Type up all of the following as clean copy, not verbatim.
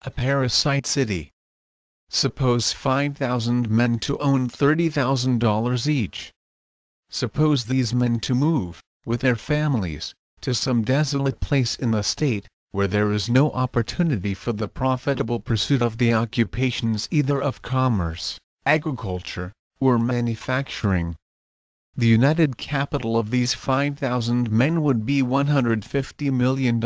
a parasite city. Suppose 5,000 men to own $30,000 each. Suppose these men to move, with their families, to some desolate place in the state, where there is no opportunity for the profitable pursuit of the occupations either of commerce, agriculture, or manufacturing. The united capital of these 5,000 men would be $150 million.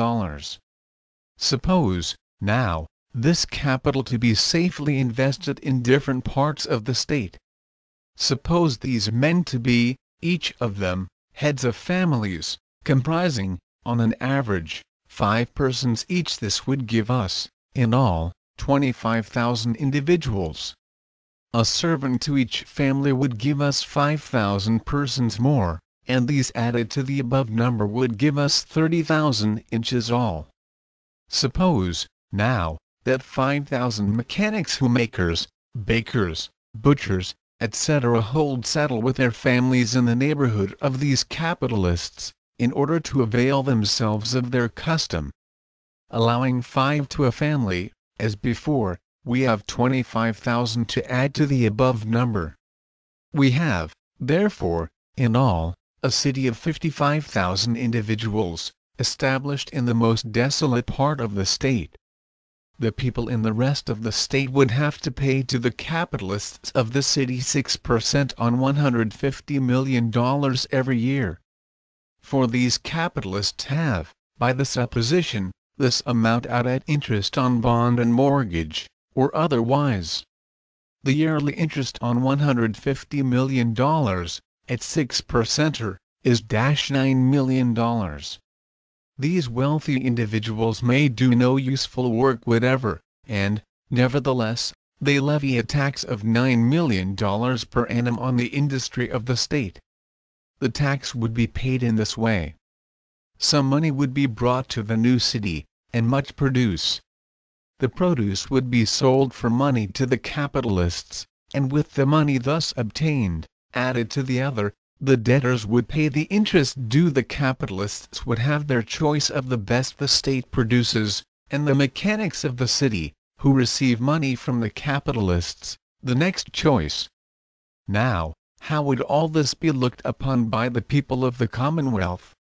Suppose, now, this capital to be safely invested in different parts of the state. Suppose these men to be, each of them, heads of families, comprising, on an average, 5 persons each. This would give us, in all, 25,000 individuals. A servant to each family would give us 5,000 persons more, and these added to the above number would give us 30,000 inches all. Suppose, now, that 5,000 mechanics who makers, bakers, butchers, etc. hold settle with their families in the neighborhood of these capitalists, in order to avail themselves of their custom. Allowing 5 to a family, as before, we have 25,000 to add to the above number. We have, therefore, in all, a city of 55,000 individuals, established in the most desolate part of the state. The people in the rest of the state would have to pay to the capitalists of the city 6% on $150 million every year. For these capitalists have, by the supposition, this amount out at interest on bond and mortgage, or otherwise. The yearly interest on $150 million, at 6%, is $9 million. These wealthy individuals may do no useful work whatever, and, nevertheless, they levy a tax of $9 million per annum on the industry of the state. The tax would be paid in this way. Some money would be brought to the new city, and much produce. The produce would be sold for money to the capitalists, and with the money thus obtained, added to the other, the debtors would pay the interest due. The capitalists would have their choice of the best the state produces, and the mechanics of the city, who receive money from the capitalists, the next choice. Now, how would all this be looked upon by the people of the Commonwealth?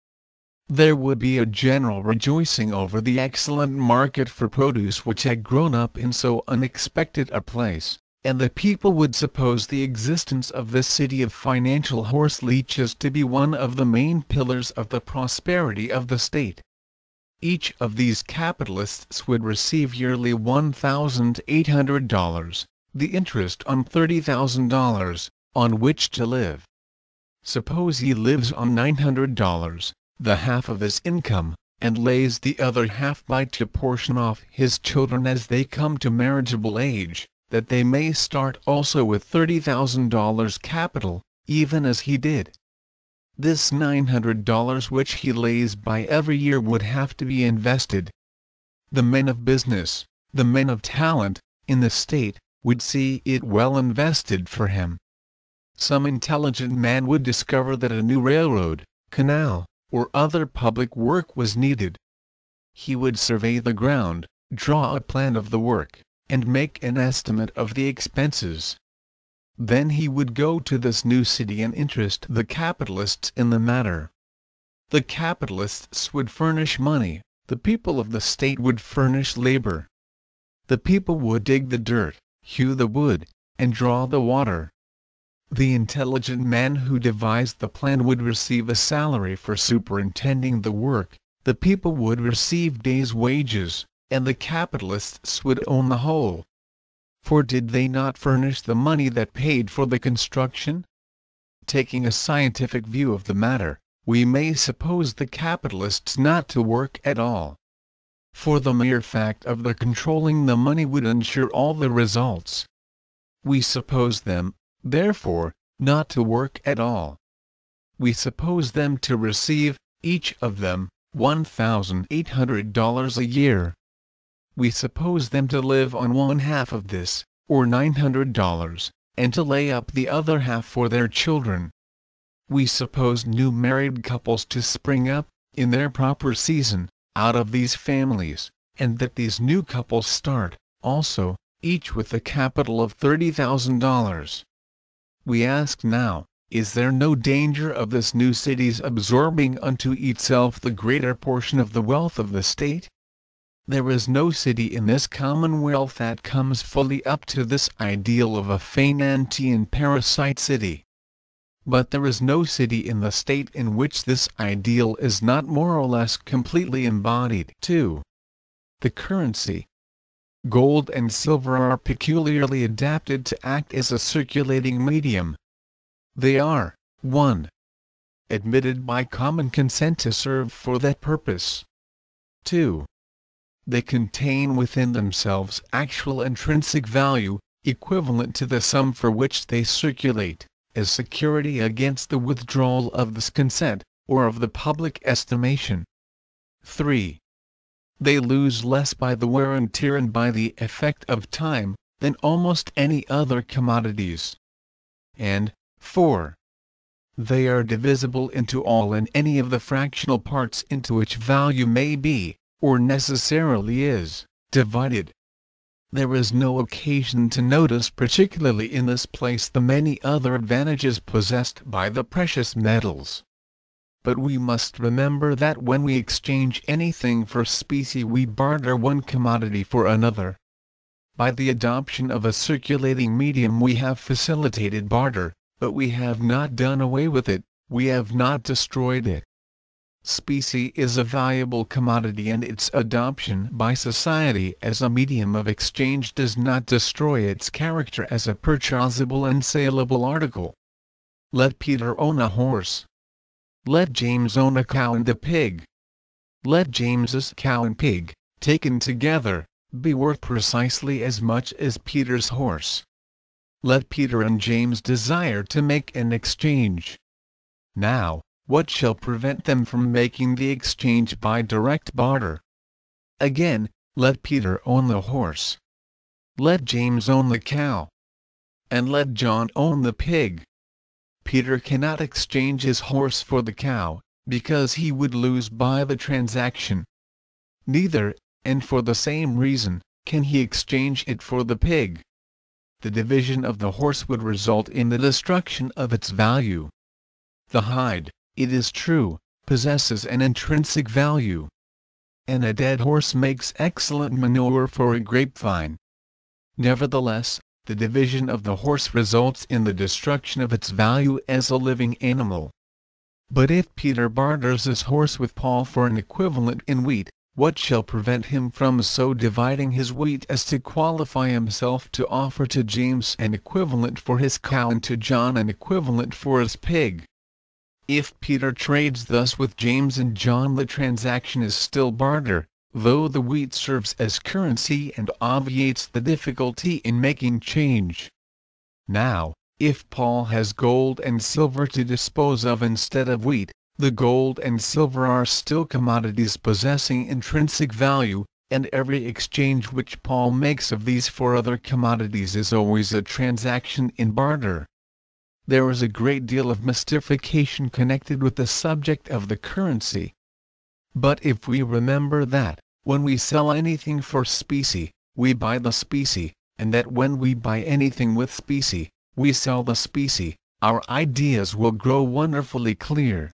There would be a general rejoicing over the excellent market for produce which had grown up in so unexpected a place, and the people would suppose the existence of this city of financial horse leeches to be one of the main pillars of the prosperity of the state. Each of these capitalists would receive yearly $1,800, the interest on $30,000, on which to live. Suppose he lives on $900, the half of his income, and lays the other half by to portion off his children as they come to marriageable age, that they may start also with $30,000 capital, even as he did. This $900 which he lays by every year would have to be invested. The men of business, the men of talent, in the state, would see it well invested for him. Some intelligent man would discover that a new railroad, canal, or other public work was needed. He would survey the ground, draw a plan of the work, and make an estimate of the expenses. Then he would go to this new city and interest the capitalists in the matter. The capitalists would furnish money, the people of the state would furnish labor. The people would dig the dirt, hew the wood, and draw the water. The intelligent man who devised the plan would receive a salary for superintending the work, the people would receive days' wages, and the capitalists would own the whole. For did they not furnish the money that paid for the construction? Taking a scientific view of the matter, we may suppose the capitalists not to work at all. For the mere fact of their controlling the money would ensure all the results. We suppose them, therefore, not to work at all. We suppose them to receive, each of them, $1,800 a year. We suppose them to live on one half of this, or $900, and to lay up the other half for their children. We suppose new married couples to spring up, in their proper season, out of these families, and that these new couples start, also, each with a capital of $30,000. We ask now, is there no danger of this new city's absorbing unto itself the greater portion of the wealth of the state? There is no city in this commonwealth that comes fully up to this ideal of a Fainantian parasite city. But there is no city in the state in which this ideal is not more or less completely embodied too. The currency. Gold and silver are peculiarly adapted to act as a circulating medium. They are, 1. Admitted by common consent to serve for that purpose. 2. They contain within themselves actual intrinsic value, equivalent to the sum for which they circulate, as security against the withdrawal of this consent, or of the public estimation. 3. They lose less by the wear and tear and by the effect of time, than almost any other commodities. And, 4. They are divisible into all and any of the fractional parts into which value may be, or necessarily is, divided. There is no occasion to notice particularly in this place the many other advantages possessed by the precious metals. But we must remember that when we exchange anything for specie we barter one commodity for another. By the adoption of a circulating medium we have facilitated barter, but we have not done away with it, we have not destroyed it. Specie is a valuable commodity and its adoption by society as a medium of exchange does not destroy its character as a purchasable and saleable article. Let Peter own a horse. Let James own a cow and a pig. Let James's cow and pig, taken together, be worth precisely as much as Peter's horse. Let Peter and James desire to make an exchange. Now, what shall prevent them from making the exchange by direct barter? Again, let Peter own the horse. Let James own the cow. And let John own the pig. Peter cannot exchange his horse for the cow, because he would lose by the transaction. Neither, and for the same reason, can he exchange it for the pig. The division of the horse would result in the destruction of its value. The hide, it is true, possesses an intrinsic value. And a dead horse makes excellent manure for a grapevine. Nevertheless, the division of the horse results in the destruction of its value as a living animal. But if Peter barters his horse with Paul for an equivalent in wheat, what shall prevent him from so dividing his wheat as to qualify himself to offer to James an equivalent for his cow and to John an equivalent for his pig? If Peter trades thus with James and John, the transaction is still barter, though the wheat serves as currency and obviates the difficulty in making change. Now, if Paul has gold and silver to dispose of instead of wheat, the gold and silver are still commodities possessing intrinsic value, and every exchange which Paul makes of these for other commodities is always a transaction in barter. There is a great deal of mystification connected with the subject of the currency. But if we remember that, when we sell anything for specie, we buy the specie, and that when we buy anything with specie, we sell the specie, our ideas will grow wonderfully clear.